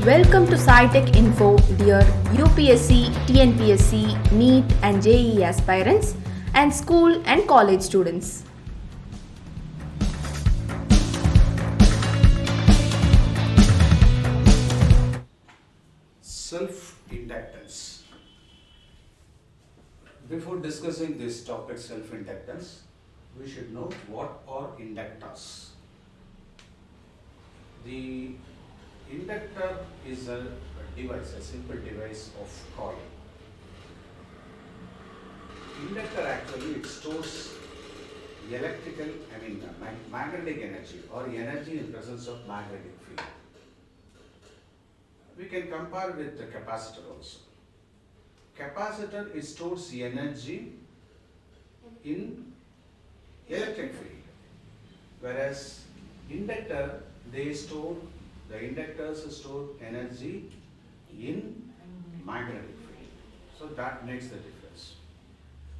Welcome to SciTech Info, dear UPSC, TNPSC, NEET and JEE aspirants and school and college students. Self-inductance. Before discussing this topic, self-inductance, we should know what are inductors. The inductor is a device, a simple device of coil. Inductor actually it stores magnetic energy or energy in presence of magnetic field. We can compare with the capacitor also. Capacitor it stores energy in electric field, whereas inductor the inductors store energy in magnetic field. So that makes the difference.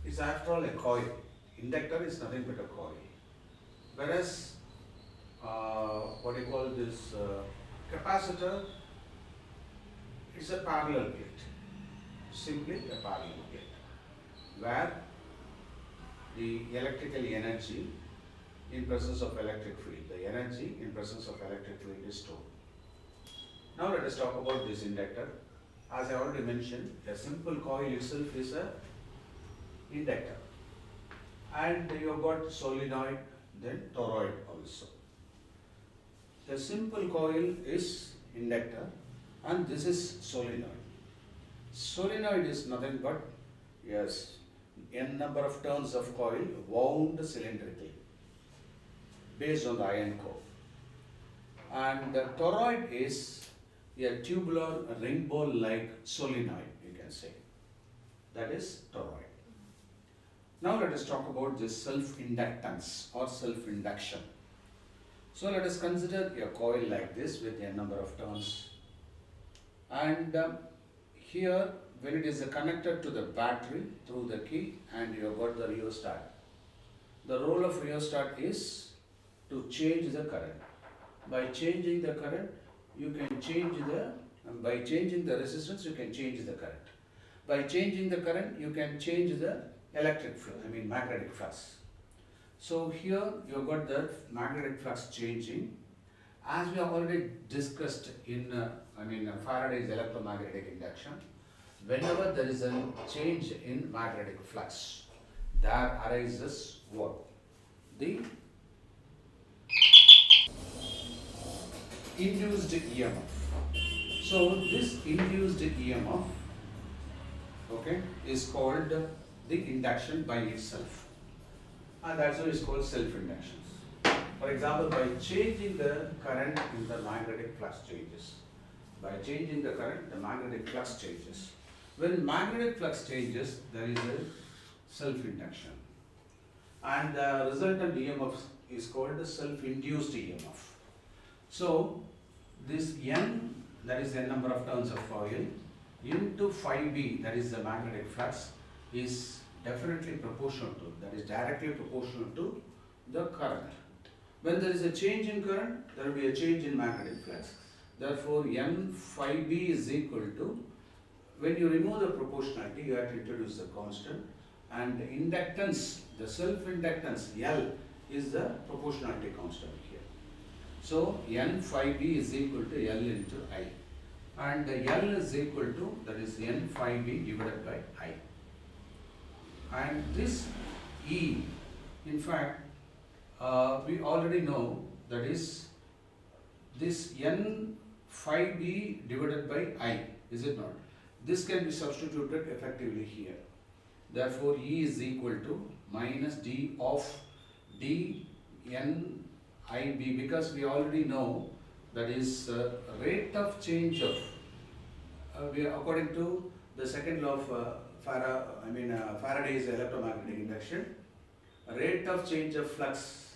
It's after all a coil. Inductor is nothing but a coil, whereas capacitor is a parallel plate, simply a parallel plate, where the electrical energy in presence of electric field, the energy in presence of electric field is stored. Now let us talk about this inductor. As I already mentioned, a simple coil itself is a inductor. And you have got solenoid, then toroid also. The simple coil is inductor and this is solenoid. Solenoid is nothing but, n number of turns of coil wound cylindrically based on the iron core. And the toroid is a tubular ring ball like solenoid, you can say. That is toroid. Now let us talk about this self-inductance or self-induction. So let us consider a coil like this with a number of turns. And here when it is connected to the battery through the key and you have got the rheostat. The role of rheostat is to change the current. By changing the current, you can change by changing the resistance, you can change the current. By changing the current, you can change the magnetic flux. So here you have got the magnetic flux changing. As we have already discussed in Faraday's electromagnetic induction, whenever there is a change in magnetic flux, there arises what? The induced EMF. So this induced EMF, is called the induction by itself, and that's why it's called self-induction. For example, by changing the current in the magnetic flux changes. By changing the current, the magnetic flux changes. When magnetic flux changes, there is a self-induction, and the resultant EMF is called the self-induced EMF. So this N, that is the number of turns of coil, into phi B, that is the magnetic flux, is definitely proportional to, that is directly proportional to the current. When there is a change in current, there will be a change in magnetic flux. Therefore, N phi B is equal to, when you remove the proportionality, you have to introduce the constant, and the inductance, the self-inductance L is the proportionality constant here. So N phi B is equal to L into I, and L is equal to, that is N phi B divided by I. And this E, in fact, we already know that is this N phi B divided by I, is it not? This can be substituted effectively here. Therefore, E is equal to minus D of D N I B, because we already know that is rate of change of, according to the second law of Faraday's electromagnetic induction, rate of change of flux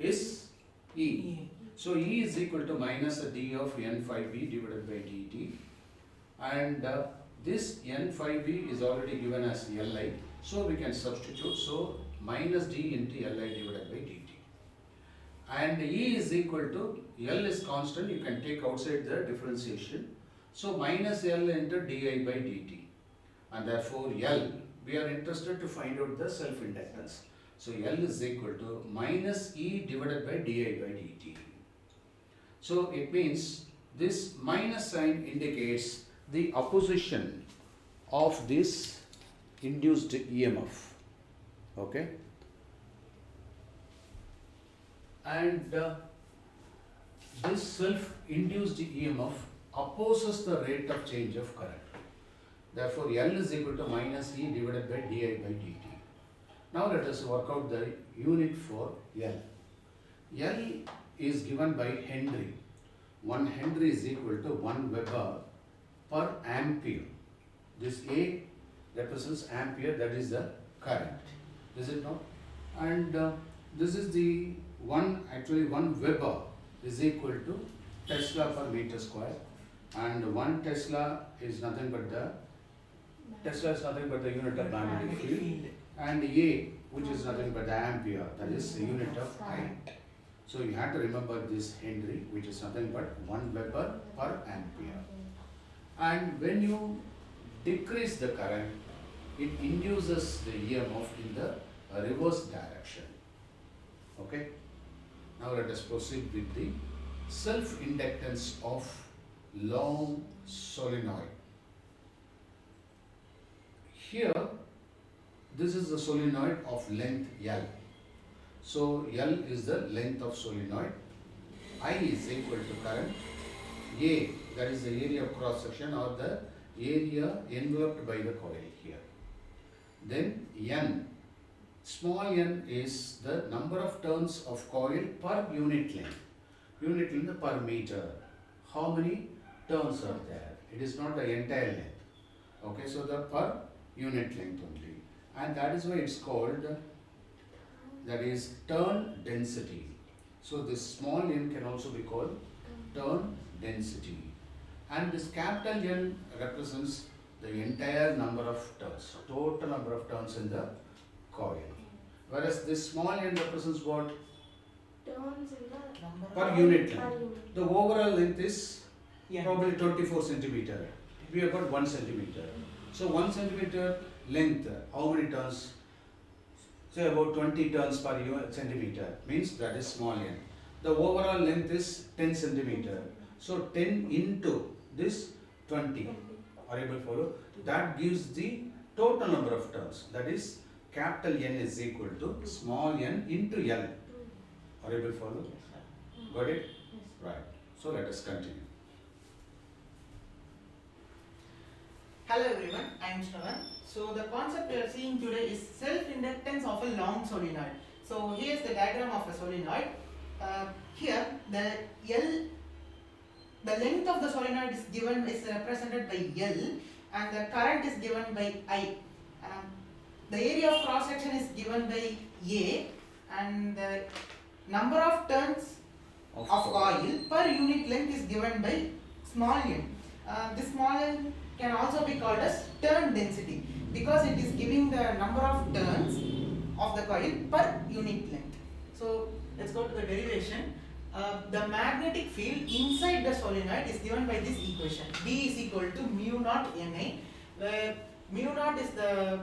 is E. So E is equal to minus D of N phi B divided by dt, and this N phi B is already given as Li, so we can substitute, so minus D into Li divided by dt. and E is equal to, L is constant, you can take outside the differentiation. So minus L into di by dt. And therefore L, we are interested to find out the self-inductance. So L is equal to minus E divided by di by dt. So it means this minus sign indicates the opposition of this induced EMF. Okay? And this self-induced EMF opposes the rate of change of current. Therefore, L is equal to minus E divided by di by dt. Now let us work out the unit for L. L is given by Henry. 1 Henry is equal to 1 Weber per ampere. This A represents ampere, that is the current. Is it not? And this is the actually 1 Weber is equal to Tesla per meter square. And 1 Tesla is nothing but the unit of magnetic field. And A, which is nothing but the ampere, that is the unit of I. So you have to remember this Henry, which is nothing but 1 Weber per ampere. And when you decrease the current, it induces the EMF in the reverse direction. Okay? Now let us proceed with the self-inductance of long solenoid. Here, this is the solenoid of length L. So L is the length of solenoid. I is equal to current. A, that is the area of cross section or the area enveloped by the coil here. Then N, small n is the number of turns of coil per unit length. Unit length per meter. How many turns are there? It is not the entire length. Okay, so the per unit length only. And that is why it's called, that is turn density. So this small n can also be called turn density. And this capital N represents the entire number of turns, total number of turns in the coil. Whereas this small n represents what? Turns in the Per unit length. The overall length is probably 24 centimeter. We have got 1 centimeter. So 1 centimeter length, how many turns? Say about 20 turns per centimeter, means that is small n. The overall length is 10 centimeter. So 10 into this 20. Are you able to follow? That gives the total number of turns. That is capital N is equal to small n into L. Are you able to follow? Got it? Right. So let us continue. Hello everyone, I am Shravan. So the concept we are seeing today is self-inductance of a long solenoid. So here is the diagram of a solenoid. Here the length of the solenoid is represented by L and the current is given by I. The area of cross section is given by A and the number of turns of coil per unit length is given by small n. This small n can also be called as turn density because it is giving the number of turns of the coil per unit length. So let's go to the derivation. The magnetic field inside the solenoid is given by this equation. B is equal to mu naught Ni, where mu naught is the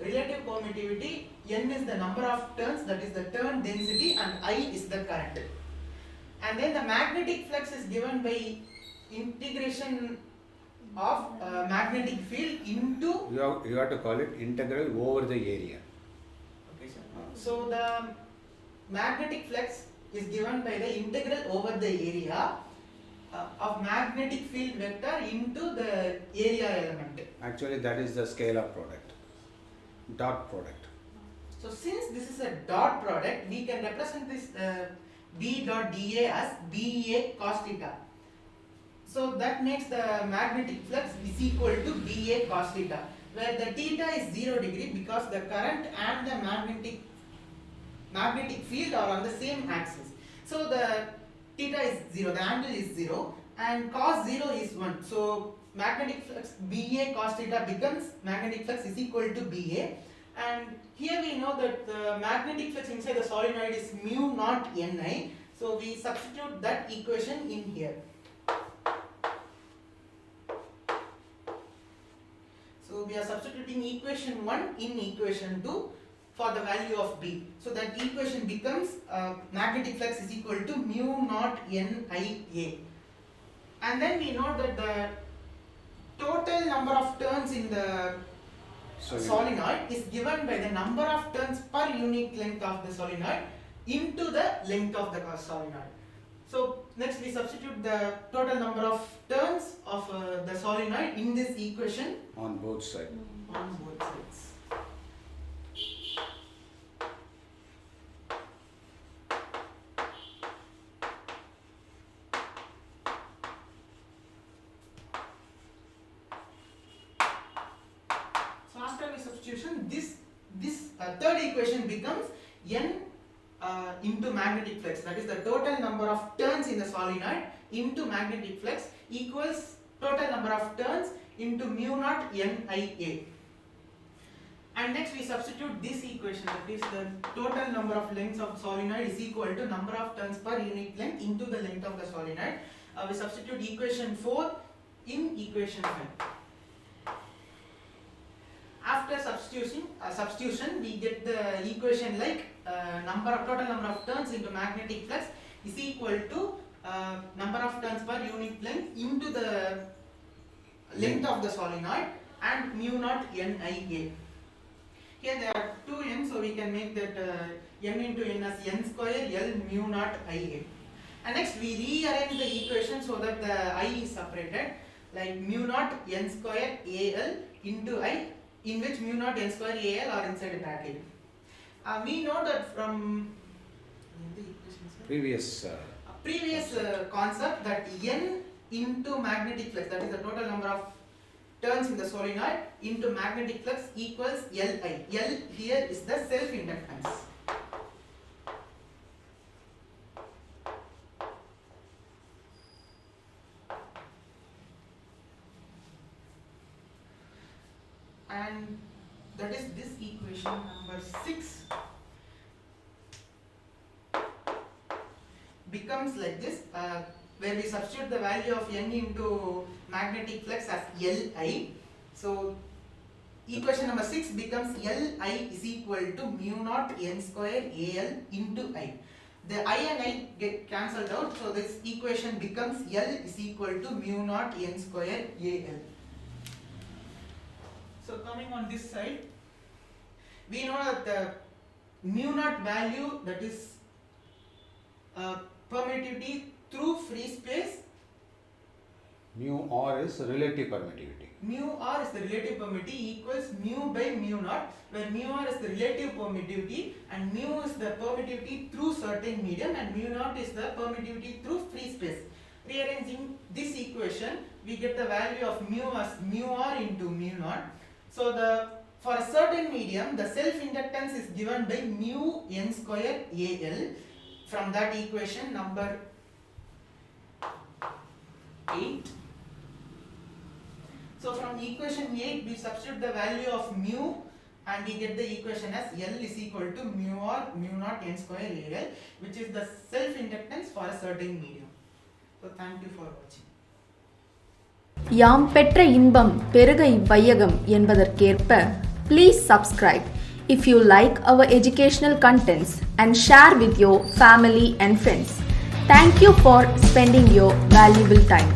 relative permittivity, N is the number of turns, that is the turn density, and I is the current. And then the magnetic flux is given by integration of magnetic field into. You have to call it integral over the area. Okay, sir. So the magnetic flux is given by the integral over the area of magnetic field vector into the area element. Actually, that is the scalar product, dot product. So since this is a dot product, we can represent this B dot dA as BA cos theta. So that makes the magnetic flux is equal to BA cos theta, where the theta is 0 degree because the current and the magnetic field are on the same axis. So the theta is 0, the angle is 0, and cos 0 is 1. So magnetic flux BA cos theta becomes magnetic flux is equal to BA. And here we know that the magnetic flux inside the solenoid is mu naught Ni. So we substitute that equation in here. we are substituting equation 1 in equation 2 for the value of B. So that equation becomes magnetic flux is equal to mu naught NIA. And then we know that the total number of turns in the solenoid is given by the number of turns per unit length of the solenoid into the length of the solenoid. So next we substitute the total number of turns of the solenoid in this equation on both sides. on both sides. So after the substitution, this third equation becomes N into magnetic flux, that is the total number of turns in the solenoid into magnetic flux equals total number of turns into mu naught NIA. And next we substitute this equation, that is the total number of lengths of solenoid is equal to number of turns per unit length into the length of the solenoid. We substitute equation 4 in equation 5. After substitution, we get the equation like total number of turns into magnetic flux is equal to number of turns per unit length into the length of the solenoid and mu naught NIA. Here there are two n, so we can make that n into n as n square L mu naught IA. And next we rearrange the equation so that the I is separated, like mu naught n square AL into I, in which mu naught n square AL are inside a bracket. We know that from Previous concept that n into magnetic flux, that is the total number of turns in the solenoid into magnetic flux equals Li. L here is the self-inductance. And that is this equation number 6 becomes like this, where we substitute the value of n into magnetic flux as Li. So equation number 6 becomes Li is equal to mu naught n square Al into I. The I and I get cancelled out, so this equation becomes L is equal to mu naught n square Al. So coming on this side, we know that the mu naught value, that is permittivity through free space. mu r is relative permittivity. Mu r is the relative permittivity equals mu by mu naught, where mu r is the relative permittivity and mu is the permittivity through certain medium and mu naught is the permittivity through free space. Rearranging this equation, we get the value of mu as mu r into mu naught. So for a certain medium, the self-inductance is given by mu n square Al from that equation number 8. So from equation 8, we substitute the value of mu and we get the equation as L is equal to mu r mu naught n square Al, which is the self-inductance for a certain medium. So thank you for watching. யாம் பெற்ற இன்பம் பெருக இவ்வையகம் என்பதற்கேற்ப please subscribe if you like our educational contents and share with your family and friends. Thank you for spending your valuable time.